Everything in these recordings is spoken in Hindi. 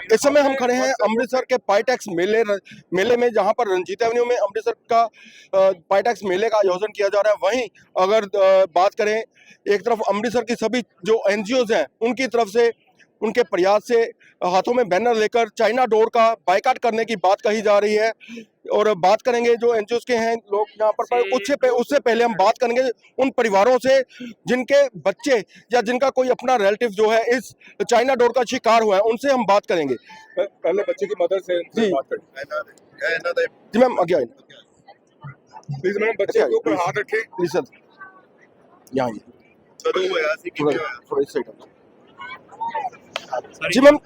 इस समय हम खड़े हैं अमृतसर के पाईटैक्स मेले में, जहां पर रंजीत एवेन्यू में अमृतसर का पाईटैक्स मेले का आयोजन किया जा रहा है। वहीं अगर बात करें, एक तरफ अमृतसर की सभी जो एनजीओज हैं उनकी तरफ से, उनके प्रयास से हाथों में बैनर लेकर चाइना डोर का बायकॉट करने की बात कही जा रही है। और बात करेंगे जो एनजीओज के हैं लोग यहाँ पर, उससे पहले हम बात करेंगे उन परिवारों से जिनके बच्चे या जिनका कोई अपना रिलेटिव जो है इस चाइना डोर का शिकार हुआ है, उनसे हम बात करेंगे। पहले बच्चे की मदर से जी बात करेंगे। जी मैम, आगे आइए प्लीज। मैम, बच्चे के ऊपर हाथ रखें प्लीज सर। यहाँ थोड़ा इस साइड। जी मैम,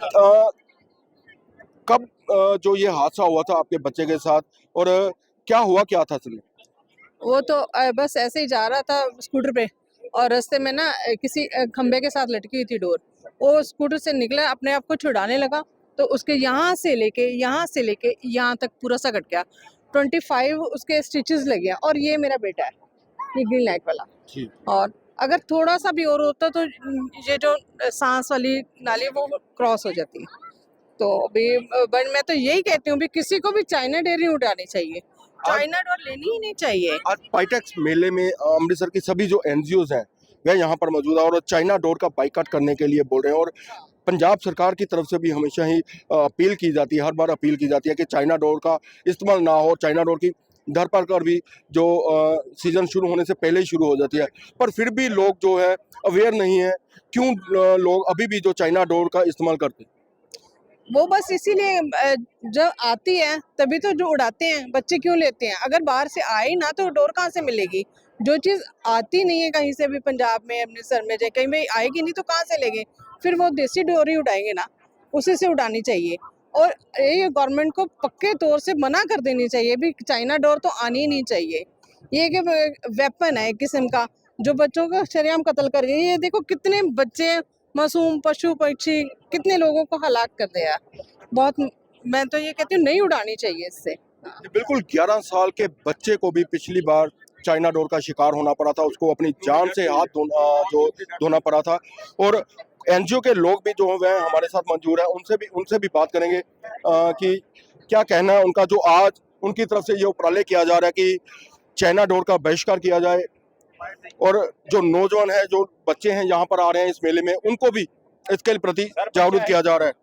कब जो ये हादसा हुआ था आपके बच्चे के साथ, और क्या हुआ क्या था सर? वो तो बस ऐसे ही जा रहा था स्कूटर पे, और रास्ते में ना किसी खंबे के साथ लटकी हुई थी डोर। वो स्कूटर से निकला, अपने आप को छुड़ाने लगा, तो उसके यहाँ से लेके यहाँ तक पूरा सा कट गया। 25 उसके स्टिचेस लगे हैं। और ये मेरा बेटा है, ये ग्रीन लाइट वाला। और अगर थोड़ा सा भी और होता तो ये जो सांस वाली नाली वो क्रॉस हो जाती। तो भी मैं तो यही कहती हूँ भी किसी को भी चाइना डोर नहीं उठानी चाहिए, चाइना डोर लेनी ही नहीं चाहिए। आज पाईटैक्स मेले में अमृतसर की सभी जो एनजीओज हैं वह यहाँ पर मौजूद है और चाइना डोर का बाइकआउट करने के लिए बोल रहे हैं। और पंजाब सरकार की तरफ से भी हमेशा ही अपील की जाती है, हर बार अपील की जाती है कि चाइना डोर का इस्तेमाल ना हो। चाइना डोर की दर पर भी जो सीजन शुरू होने से पहले ही शुरू हो जाती है, पर फिर भी लोग जो है अवेयर नहीं है। क्यों लोग अभी भी जो चाइना डोर का इस्तेमाल करते हैं? वो बस इसीलिए जब आती है तभी तो जो उड़ाते हैं, बच्चे क्यों लेते हैं? अगर बाहर से आए ना तो डोर कहाँ से मिलेगी? जो चीज़ आती नहीं है कहीं से भी, पंजाब में, अमृतसर में, चाहे कहीं भी आएगी नहीं तो कहाँ से लेंगे? फिर वो देसी डोर ही उड़ाएंगे ना, उसी से उड़ानी चाहिए। और ये गवर्नमेंट को पक्के तौर से मना कर देनी चाहिए भी चाइना डोर तो आनी ही नहीं चाहिए। ये कि वेपन है एक किस्म का जो बच्चों का शरेआम कत्ल कर रही है। ये देखो कितने बच्चे, मासूम पशु पक्षी, कितने लोगों को हलाक कर दिया। बहुत, मैं तो ये कहती हूँ नहीं उड़ानी चाहिए इससे। बिल्कुल, 11 साल के बच्चे को भी पिछली बार चाइना डोर का शिकार होना पड़ा था, उसको अपनी जान से हाथ धोना पड़ा था। और एनजीओ के लोग भी जो हैं हमारे साथ मौजूद हैं, उनसे भी बात करेंगे कि क्या कहना है उनका, जो आज उनकी तरफ से ये उपराले किया जा रहा है कि चाइना डोर का बहिष्कार किया जाए। और जो नौजवान है, जो बच्चे हैं यहाँ पर आ रहे हैं इस मेले में, उनको भी इसके प्रति जागरूक किया जा रहा है।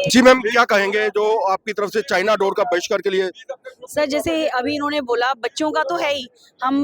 जी मैम, क्या कहेंगे जो आपकी तरफ से चाइना डोर का बहिष्कार के लिए? सर, जैसे अभी इन्होंने बोला बच्चों का तो है ही, हम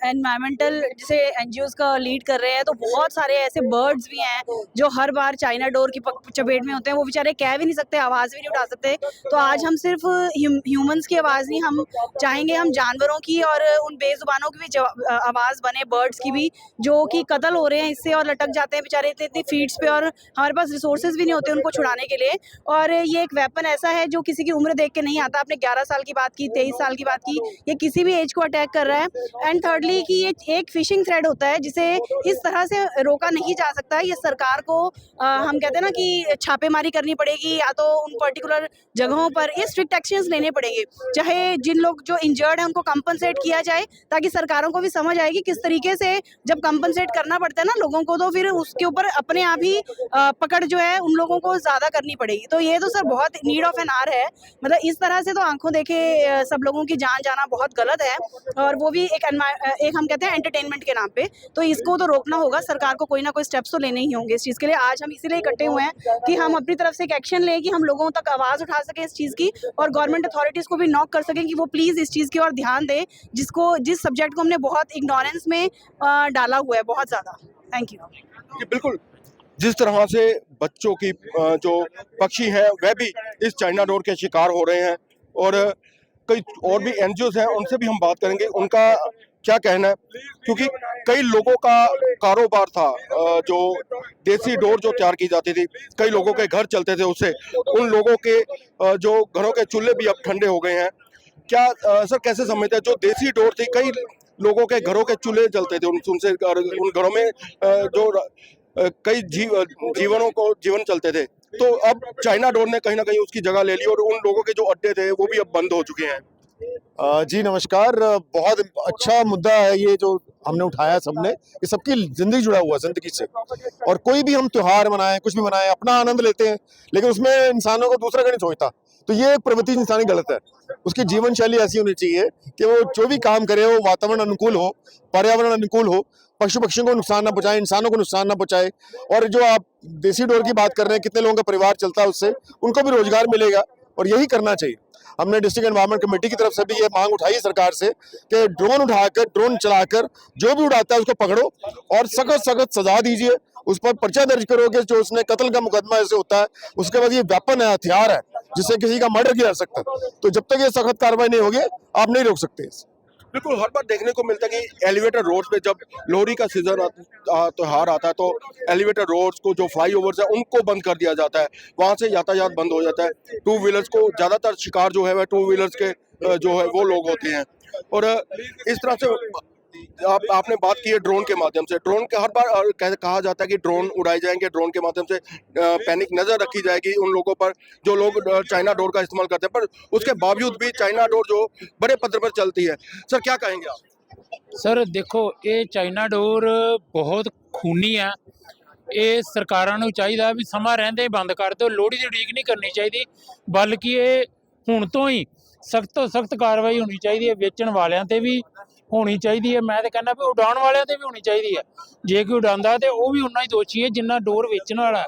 एनवायरमेंटल जैसे एनजीओज का लीड कर रहे हैं, तो बहुत सारे ऐसे बर्ड्स भी हैं जो हर बार चाइना डोर की चपेट में होते हैं। वो बेचारे कह भी नहीं सकते, आवाज़ भी नहीं उठा सकते। तो आज हम सिर्फ ह्यूमंस की आवाज़ नहीं, हम चाहेंगे हम जानवरों की और उन बेजुबानों की भी आवाज़ बने, बर्ड्स की भी, जो कि कत्ल हो रहे हैं इससे और लटक जाते हैं बेचारे इतनी इतनी फीड्स पे, और हमारे पास रिसोर्सेज भी नहीं होते उनको छुड़ाने के लिए। और ये एक वेपन ऐसा है जो किसी की उम्र देख के नहीं आता। आपने 11 साल की बात की, 23 साल की बात की, ये किसी भी एज को अटैक कर रहा है। एंड थर्डली कि ये एक फिशिंग थ्रेड होता है जिसे इस तरह से रोका नहीं जा सकता। ये सरकार को हम कहते हैं ना कि छापेमारी करनी पड़ेगी, या तो उन पर्टिकुलर जगहों पर ये स्ट्रिक्ट एक्शंस लेने पड़ेंगे। चाहे जिन लोग जो इंजर्ड हैं उनको कंपनसेट किया जाए, ताकि सरकारों को भी समझ आएगी किस तरीके से जब कंपनसेट करना पड़ता है ना लोगों को, तो फिर उसके ऊपर अपने आप ही पकड़ जो है उन लोगों को ज़्यादा करनी पड़ेगी। तो ये तो सर बहुत नीड ऑफ एन आवर है। मतलब इस तरह से तो आंखों देखे सब लोगों की जान जाना बहुत गलत है, और वो भी एक हम कहते हैं एंटरटेनमेंट के नाम पे। तो इसको तो रोकना होगा, सरकार को कोई ना कोई स्टेप्स तो लेने ही होंगे इस चीज़ के लिए। आज हम इसीलिए इकट्ठे हुए हैं कि हम अपनी तरफ से एक एक्शन लें, कि हम लोगों तक आवाज़ उठा सकें इस चीज़ की, और गवर्नमेंट अथॉरिटीज़ को भी नॉक कर सकें कि वो प्लीज़ इस चीज़ की ओर ध्यान दें, जिस सब्जेक्ट को हमने बहुत इग्नोरेंस में डाला हुआ है बहुत ज़्यादा। Thank you. बिल्कुल, जिस तरह से बच्चों की जो पक्षी हैं वह भी इस चाइना डोर के शिकार हो रहे हैं, और कई और भी एनजीओज हैं, उनसे भी हम बात करेंगे उनका क्या कहना है। क्योंकि कई लोगों का कारोबार था, जो देसी डोर जो तैयार की जाती थी, कई लोगों के घर चलते थे उससे। उन लोगों के जो घरों के चूल्हे भी अब ठंडे हो गए हैं। क्या सर कैसे समझते हैं, जो देसी डोर थी, कई लोगों के घरों के चूल्हे जलते थे उनसे, उन घरों में जो कई जीवन चलते थे। तो अब चाइना डोर ने कहीं ना कहीं उसकी जगह ले ली, और उन लोगों के जो अड्डे थे वो भी अब बंद हो चुके हैं। जी नमस्कार। बहुत अच्छा मुद्दा है ये जो हमने उठाया सबने। ये सबकी जिंदगी जुड़ा हुआ है जिंदगी से, और कोई भी हम त्योहार मनाएं, कुछ भी मनाएं, अपना आनंद लेते हैं, लेकिन उसमें इंसानों को दूसरा का नहीं सोचता। तो ये प्रवृत्ति इंसानी गलत है। उसकी जीवन शैली ऐसी होनी चाहिए कि वो जो भी काम करे वो वातावरण अनुकूल हो, पर्यावरण अनुकूल हो, पशु पक्षियों को नुकसान ना पहुंचाए, इंसानों को नुकसान ना पहुंचाए। और जो आप देसी डोर की बात कर रहे हैं, कितने लोगों का परिवार चलता है उससे, उनको भी रोजगार मिलेगा, और यही करना चाहिए। हमने डिस्ट्रिक्ट एनवायरमेंट कमेटी की तरफ से भी ये मांग उठाई है सरकार से कि ड्रोन उठाकर, ड्रोन चलाकर जो भी उड़ाता है उसको पकड़ो और सख्त सख्त सजा दीजिए, उस पर पर्चा दर्ज करोगे। जो उसने कत्ल का मुकदमा ऐसे होता है, उसके बाद ये वेपन है, हथियार है, जिससे किसी का मर्डर किया जा सकता है। तो जब तक ये सख्त कार्रवाई नहीं होगी, आप नहीं रोक सकते इसे। बिल्कुल, हर बार देखने को मिलता है कि एलिवेटेड रोड्स पे जब लोहड़ी का सीजन त्योहार आता है तो एलिवेटेड रोड्स को जो फ्लाईओवर्स है उनको बंद कर दिया जाता है, वहां से यातायात बंद हो जाता है। टू व्हीलर्स को ज्यादातर शिकार जो है वह टू व्हीलर्स के जो है वो लोग होते हैं। और इस तरह से आपने बात की है ड्रोन के माध्यम से। ड्रोन के हर बार कहा जाता है कि ड्रोन उड़ाए जाएंगे, ड्रोन के माध्यम से पैनिक नजर रखी जाएगी उन लोगों पर जो लोग चाइना डोर का इस्तेमाल करते हैं, पर उसके बावजूद भी चाइना डोर जो बड़े पद्धर पर चलती है। सर क्या कहेंगे आप? ਸਰ ਦੇਖੋ, ਇਹ ਚਾਈਨਾ ਡੋਰ ਬਹੁਤ ਖੂਨੀ ਆ। ਇਹ ਸਰਕਾਰਾਂ ਨੂੰ ਚਾਹੀਦਾ ਵੀ ਸਮਾਂ ਰਹਿੰਦੇ ਹੀ ਬੰਦ ਕਰ ਦਿਓ। ਲੋਹੜੀ ਦੀ ਉਡੀਕ ਨਹੀਂ ਕਰਨੀ ਚਾਹੀਦੀ, ਬਲਕਿ ਇਹ ਹੁਣ ਤੋਂ ਹੀ ਸਖਤ ਤੋਂ ਸਖਤ ਕਾਰਵਾਈ ਹੋਣੀ ਚਾਹੀਦੀ ਹੈ। ਵੇਚਣ ਵਾਲਿਆਂ ਤੇ ਵੀ ਹੋਣੀ ਚਾਹੀਦੀ ਹੈ। ਮੈਂ ਤਾਂ ਕਹਿੰਦਾ ਵੀ ਉਡਾਉਣ ਵਾਲਿਆਂ ਤੇ ਵੀ ਹੋਣੀ ਚਾਹੀਦੀ ਹੈ। ਜੇ ਕੋਈ ਉਡਾਉਂਦਾ ਤੇ ਉਹ ਵੀ ਉਨਾ ਹੀ ਦੋਸ਼ੀ ਹੈ ਜਿੰਨਾ ਡੋਰ ਵੇਚਣ ਵਾਲਾ।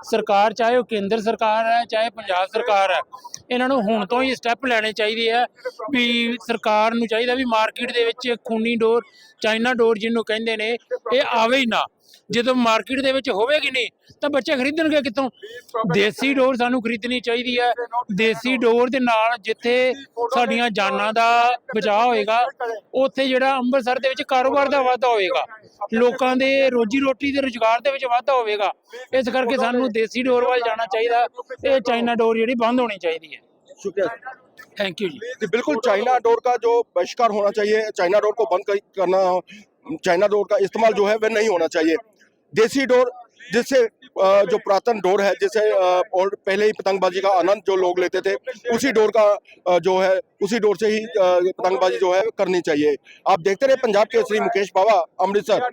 ਸਰਕਾਰ ਚਾਹੇ ਉਹ ਕੇਂਦਰ ਸਰਕਾਰ ਹੈ ਚਾਹੇ ਪੰਜਾਬ ਸਰਕਾਰ ਹੈ, ਇਹਨਾਂ ਨੂੰ ਹੁਣ ਤੋਂ ਹੀ ਸਟੈਪ ਲੈਣੇ ਚਾਹੀਦੇ ਆ ਵੀ ਸਰਕਾਰ ਨੂੰ ਚਾਹੀਦਾ ਵੀ ਮਾਰਕੀਟ ਦੇ ਵਿੱਚ ਖੂਨੀ ਡੋਰ, ਚਾਈਨਾ ਡੋਰ ਜਿਹਨੂੰ ਕਹਿੰਦੇ ਨੇ, ਇਹ ਆਵੇ ਹੀ ਨਾ। ਜਦੋਂ ਮਾਰਕੀਟ ਦੇ ਵਿੱਚ ਹੋਵੇਗੀ ਨਹੀਂ ਤਾਂ ਬੱਚੇ ਖਰੀਦਣਗੇ ਕਿੱਥੋਂ? ਦੇਸੀ ਡੋਰ ਸਾਨੂੰ ਖਰੀਦਣੀ ਚਾਹੀਦੀ ਹੈ। ਦੇਸੀ ਡੋਰ ਦੇ ਨਾਲ ਜਿੱਥੇ ਸਾਡੀਆਂ ਜਾਨਾਂ ਦਾ ਬਚਾਅ ਹੋਏਗਾ, ਉੱਥੇ ਜਿਹੜਾ ਅੰਮ੍ਰਿਤਸਰ ਦੇ ਵਿੱਚ ਕਾਰੋਬਾਰ ਦਾ ਵਾਧਾ ਹੋਵੇਗਾ, ਲੋਕਾਂ ਦੇ ਰੋਜੀ ਰੋਟੀ ਦੇ ਰੁਜ਼ਗਾਰ ਦੇ ਵਿੱਚ ਵਾਧਾ ਹੋਵੇਗਾ। ਇਸ ਕਰਕੇ ਸਾਨੂੰ ਦੇਸੀ ਡੋਰ ਵੱਲ ਜਾਣਾ ਚਾਹੀਦਾ। ਇਹ ਚਾਈਨਾ ਡੋਰ ਜਿਹੜੀ ਬੰਦ ਹੋਣੀ ਚਾਹੀਦੀ ਹੈ। शुक्रिया। थैंक यू जी। जी, बिल्कुल चाइना डोर का जो बहिष्कार होना चाहिए, चाइना डोर को बंद करना, चाइना डोर का इस्तेमाल जो है वह नहीं होना चाहिए। देसी डोर जिससे जो पुरातन डोर है, जिसे और पहले ही पतंगबाजी का आनंद जो लोग लेते थे, उसी डोर का जो है उसी डोर से ही पतंगबाजी जो है करनी चाहिए। आप देखते रहे पंजाब केसरी, मुकेश बावा, अमृतसर।